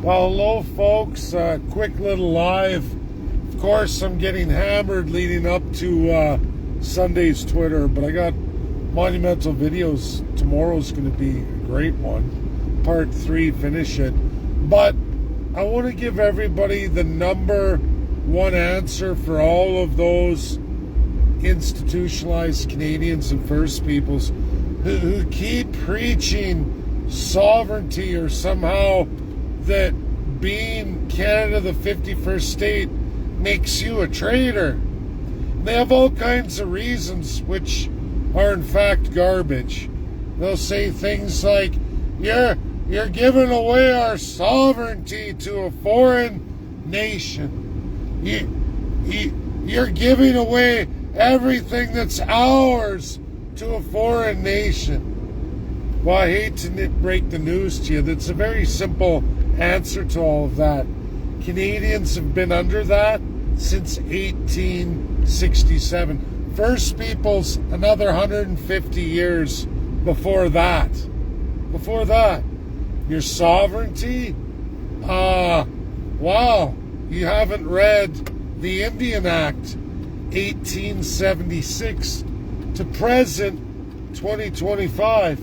Well, hello, folks. Quick little live. Of course, I'm getting hammered leading up to Sunday's Twitter, but I got monumental videos. Tomorrow's going to be a great one. Part 3, finish it. But I want to give everybody the number one answer for all of those institutionalized Canadians and First Peoples who keep preaching sovereignty or somehow that being Canada the 51st state makes you a traitor. They have all kinds of reasons which are in fact garbage. They'll say things like, you're giving away our sovereignty to a foreign nation. You're giving away everything that's ours to a foreign nation. Well, I hate to break the news to you. That's a very simple answer to all of that. Canadians have been under that since 1867. First Peoples, another 150 years before that. Before that. Your sovereignty? Wow. You haven't read the Indian Act, 1876 to present 2025.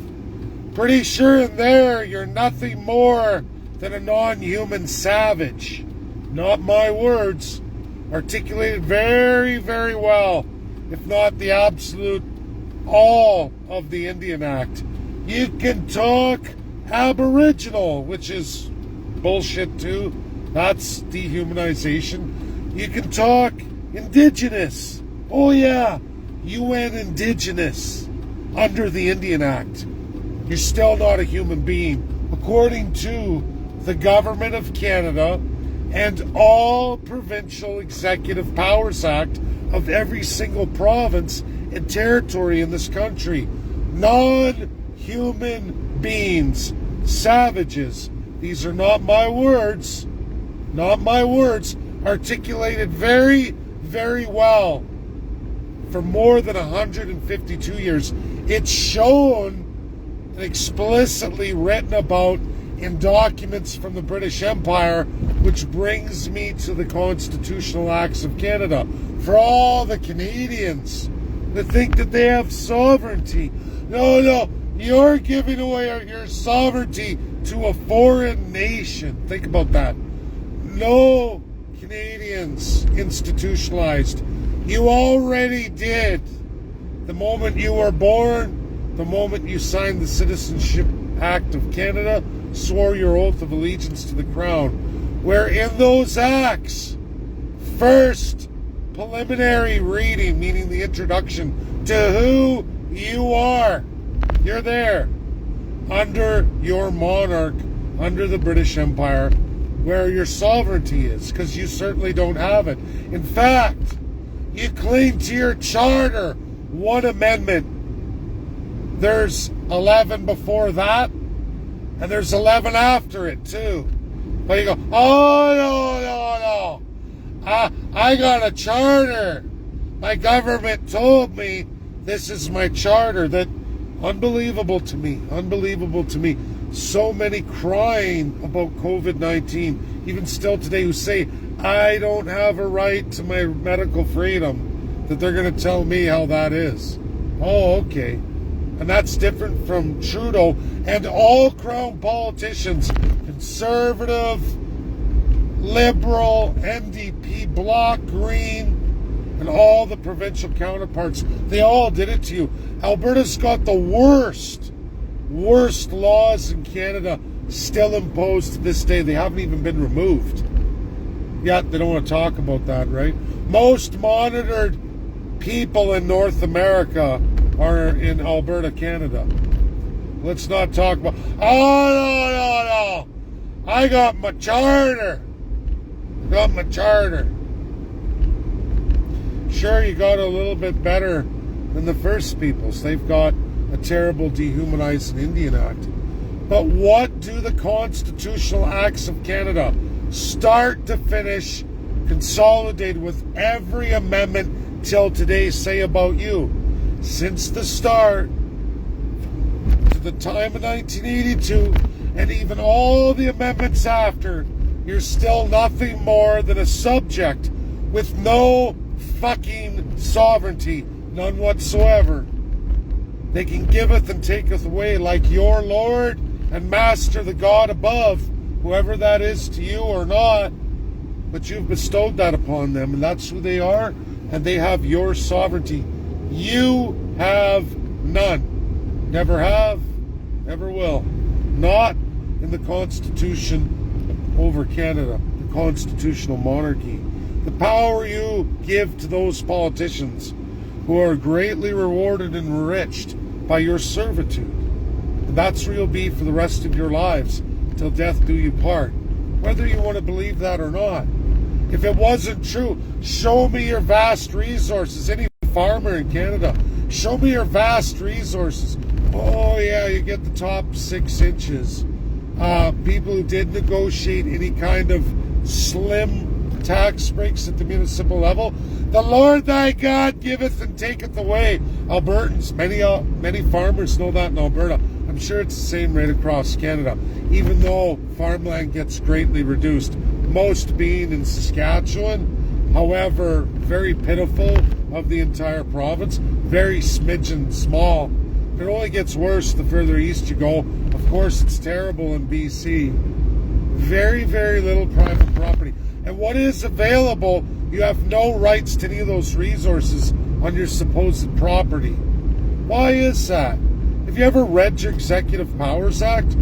Pretty sure in there you're nothing more than a non-human savage. Not my words. Articulated very, very well, if not the absolute all of the Indian Act. You can talk Aboriginal, which is bullshit too. That's dehumanization. You can talk Indigenous. Oh yeah, you went Indigenous under the Indian Act. You're still not a human being. According to the Government of Canada and all Provincial Executive Powers Act of every single province and territory in this country. Non-human beings, savages. These are not my words. Not my words. Articulated very, very well for more than 152 years. It's shown and explicitly written about in documents from the British Empire, which brings me to the Constitutional Acts of Canada. For all the Canadians that think that they have sovereignty, no, you're giving away your sovereignty to a foreign nation. Think about that. No, Canadians institutionalized. You already did. The moment you were born, the moment you signed the Citizenship Act of Canada, swore your oath of allegiance to the Crown, where in those acts, first preliminary reading, meaning the introduction to who you are, you're there, under your monarch, under the British Empire, where your sovereignty is, because you certainly don't have it. In fact, you cling to your charter, one amendment. There's 11 before that, and there's 11 after it, too. But you go, oh, no. I got a charter. My government told me this is my charter. That, unbelievable to me. So many crying about COVID-19, even still today, who say, I don't have a right to my medical freedom, that they're going to tell me how that is. Oh, okay. And that's different from Trudeau and all Crown politicians, Conservative, Liberal, NDP, Bloc, Green, and all the provincial counterparts. They all did it to you. Alberta's got the worst laws in Canada still imposed to this day. They haven't even been removed. Yet they don't want to talk about that, right? Most monitored people in North America are in Alberta, Canada. Let's not talk about, no. I got my charter. Sure, you got a little bit better than the First Peoples. They've got a terrible dehumanizing Indian Act. But what do the Constitutional Acts of Canada, start to finish, consolidated with every amendment till today, say about you? Since the start, to the time of 1982, and even all the amendments after, you're still nothing more than a subject with no fucking sovereignty, none whatsoever. They can giveth and taketh away like your Lord and Master, the God above, whoever that is to you or not, but you've bestowed that upon them, and that's who they are, and they have your sovereignty. You have none. Never have, never will. Not in the Constitution over Canada, the constitutional monarchy. The power you give to those politicians who are greatly rewarded and enriched by your servitude. And that's where you'll be for the rest of your lives, till death do you part. Whether you want to believe that or not. If it wasn't true, show me your vast resources. Any farmer in Canada, show me your vast resources. Oh yeah, you get the top 6 inches. People who did negotiate any kind of slim tax breaks at the municipal level. The Lord thy God giveth and taketh away. Albertans, many farmers know that in Alberta. I'm sure it's the same right across Canada, even though farmland gets greatly reduced. Most being in Saskatchewan, however, very pitiful of the entire province, very smidgen small. It only gets worse the further east you go. Of course, it's terrible in BC. Very, very little private property. And what is available, you have no rights to any of those resources on your supposed property. Why is that? Have you ever read your Executive Powers Act?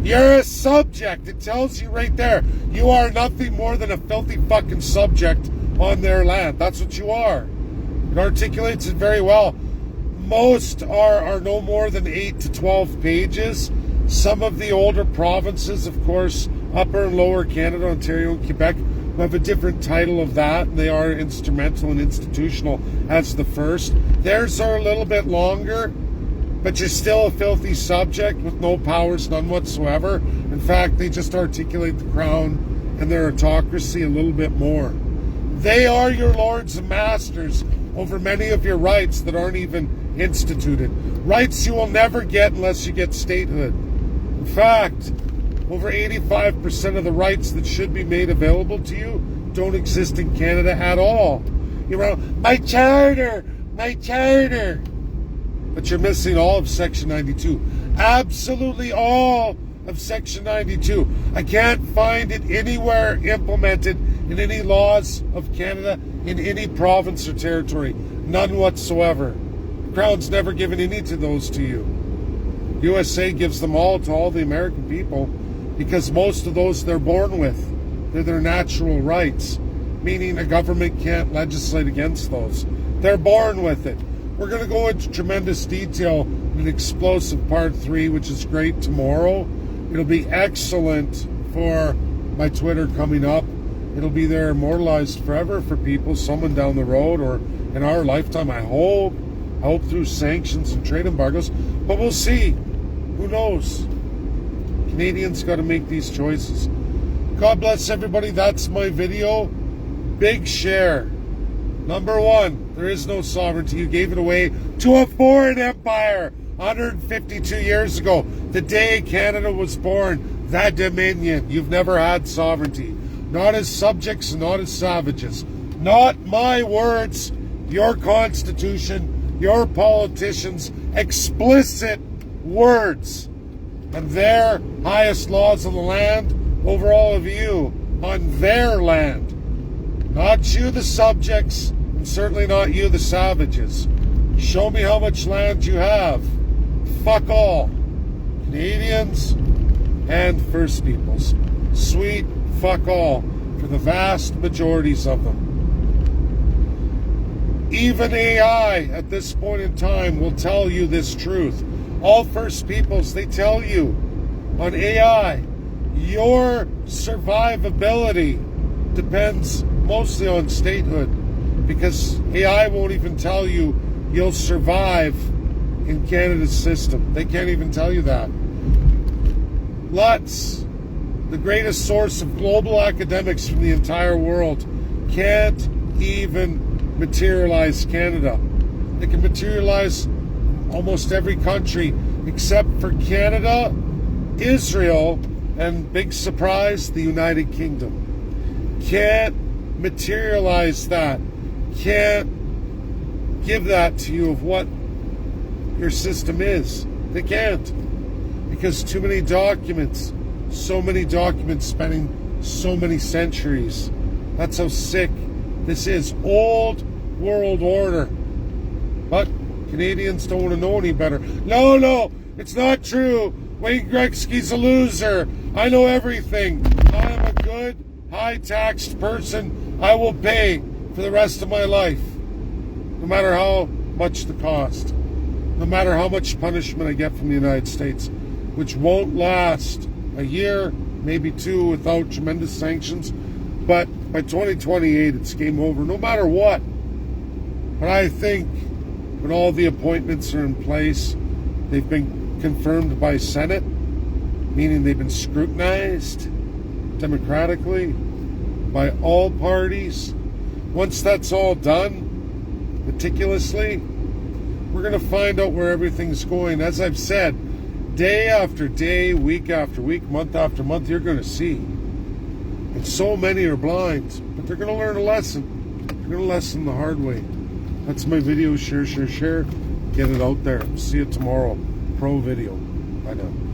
You're a subject. It tells you right there. You are nothing more than a filthy fucking subject on their land. That's what you are. It articulates it very well. Most are no more than 8 to 12 pages. Some of the older provinces, of course, Upper and Lower Canada, Ontario and Quebec, have a different title of that, and they are instrumental and institutional as the first. Theirs are a little bit longer, but you're still a filthy subject with no powers, none whatsoever. In fact, they just articulate the crown and their autocracy a little bit more. They are your lords and masters over many of your rights that aren't even instituted. Rights you will never get unless you get statehood. In fact, over 85% of the rights that should be made available to you don't exist in Canada at all. You're my charter. But you're missing all of Section 92. Absolutely all of Section 92. I can't find it anywhere implemented in any laws of Canada, in any province or territory. None whatsoever. The Crown's never given any to those to you. USA gives them all to all the American people, because most of those they're born with. They're their natural rights, meaning a government can't legislate against those. They're born with it. We're going to go into tremendous detail in an explosive part 3, which is great tomorrow. It'll be excellent for my Twitter coming up. It'll be there immortalized forever for people, someone down the road, or in our lifetime, I hope through sanctions and trade embargoes. But we'll see. Who knows? Canadians got to make these choices. God bless everybody. That's my video. Big share. Number 1, there is no sovereignty. You gave it away to a foreign empire 152 years ago. The day Canada was born, that dominion. You've never had sovereignty. Not as subjects, not as savages. Not my words, your constitution, your politicians' explicit words, and their highest laws of the land over all of you on their land. Not you, the subjects, and certainly not you, the savages. Show me how much land you have. Fuck all. Canadians and First Peoples. Sweet fuck all for the vast majorities of them. Even AI at this point in time will tell you this truth. All First Peoples, they tell you on AI, your survivability depends mostly on statehood, because AI won't even tell you you'll survive in Canada's system. They can't even tell you that. LUTs, the greatest source of global academics from the entire world, can't even materialize Canada. They can materialize almost every country except for Canada Israel, and big surprise, the United Kingdom, can't materialize that, can't give that to you of what your system is. They can't. Because too many documents, so many documents spanning so many centuries. That's how sick this is. Old world order. But Canadians don't want to know any better. No, it's not true. Wayne Gretzky's a loser. I know everything. I am a good, high-taxed person. I will pay for the rest of my life, no matter how much the cost, no matter how much punishment I get from the United States, which won't last a year, maybe two, without tremendous sanctions. But by 2028, it's game over, no matter what. But I think when all the appointments are in place, they've been confirmed by Senate, meaning they've been scrutinized democratically by all parties. Once that's all done, meticulously, we're going to find out where everything's going. As I've said, day after day, week after week, month after month, you're going to see. And so many are blind, but they're going to learn a lesson. They're going to lesson the hard way. That's my video. Share. Get it out there. See you tomorrow. Pro video. Bye now.